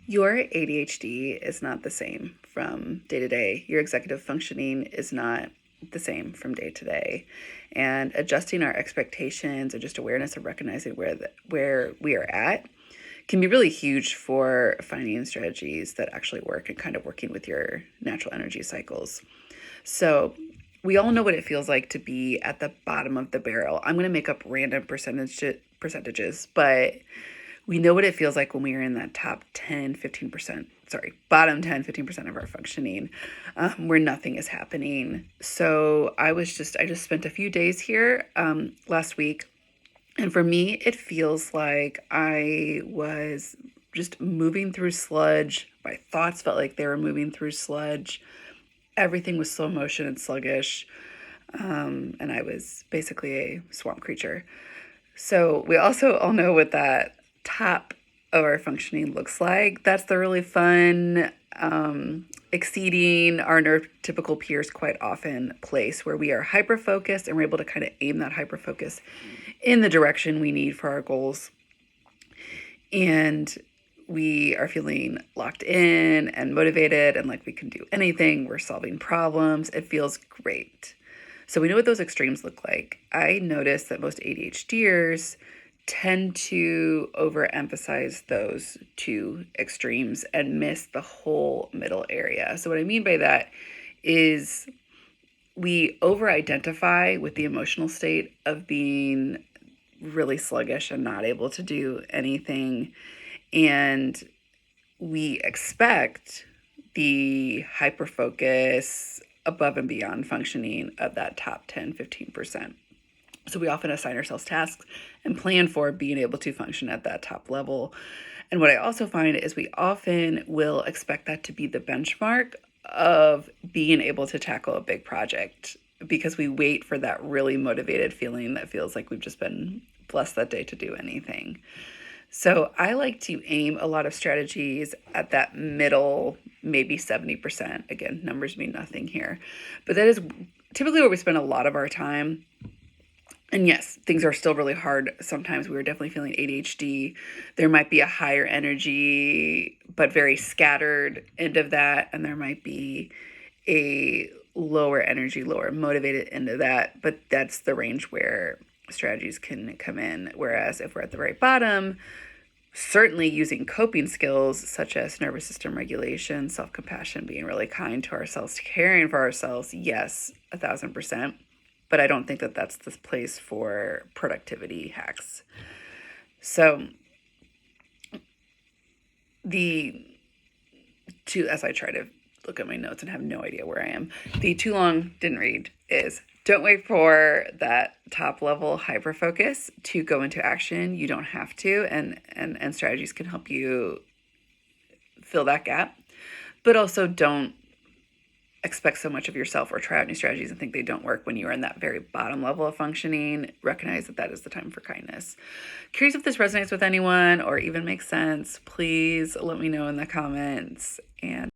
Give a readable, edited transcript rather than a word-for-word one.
Your ADHD is not the same from day to day. Your executive functioning is not the same from day to day. And adjusting our expectations and just awareness of recognizing where we are at can be really huge for finding strategies that actually work and kind of working with your natural energy cycles. So we all know what it feels like to be at the bottom of the barrel. I'm going to make up random percentages, but we know what it feels like when we are in that top 10, 15%, bottom 10, 15% of our functioning, where nothing is happening. So I just spent a few days here last week. And for me, it feels like I was just moving through sludge. My thoughts felt like they were moving through sludge. Everything was slow motion and sluggish. And I was basically a swamp creature. So we also all know what that top of our functioning looks like. That's the really fun, exceeding our neurotypical peers quite often place where we are hyper focused and we're able to kind of aim that hyper focus in the direction we need for our goals. And we are feeling locked in and motivated and like we can do anything. We're solving problems. It feels great. So we know what those extremes look like. I noticed that most ADHDers tend to overemphasize those two extremes and miss the whole middle area. So what I mean by that is we over-identify with the emotional state of being really sluggish and not able to do anything. And we expect the hyper-focus, above and beyond functioning of that top 10, 15%. So we often assign ourselves tasks and plan for being able to function at that top level. And what I also find is we often will expect that to be the benchmark of being able to tackle a big project because we wait for that really motivated feeling that feels like we've just been blessed that day to do anything. So I like to aim a lot of strategies at that middle, maybe 70%. Again, numbers mean nothing here. But that is typically where we spend a lot of our time. And yes, things are still really hard. Sometimes we were definitely feeling ADHD. There might be a higher energy, but very scattered end of that. And there might be a lower energy, lower motivated end of that. But that's the range where strategies can come in. Whereas if we're at the very bottom, certainly using coping skills such as nervous system regulation, self-compassion, being really kind to ourselves, caring for ourselves, yes, 1,000%. But I don't think that that's the place for productivity hacks. So as I try to look at my notes and have no idea where I am, the too long didn't read is don't wait for that top level hyper focus to go into action. You don't have to, and strategies can help you fill that gap. But also don't expect so much of yourself or try out new strategies and think they don't work when you are in that very bottom level of functioning. Recognize that that is the time for kindness. Curious if this resonates with anyone or even makes sense. Please let me know in the comments. And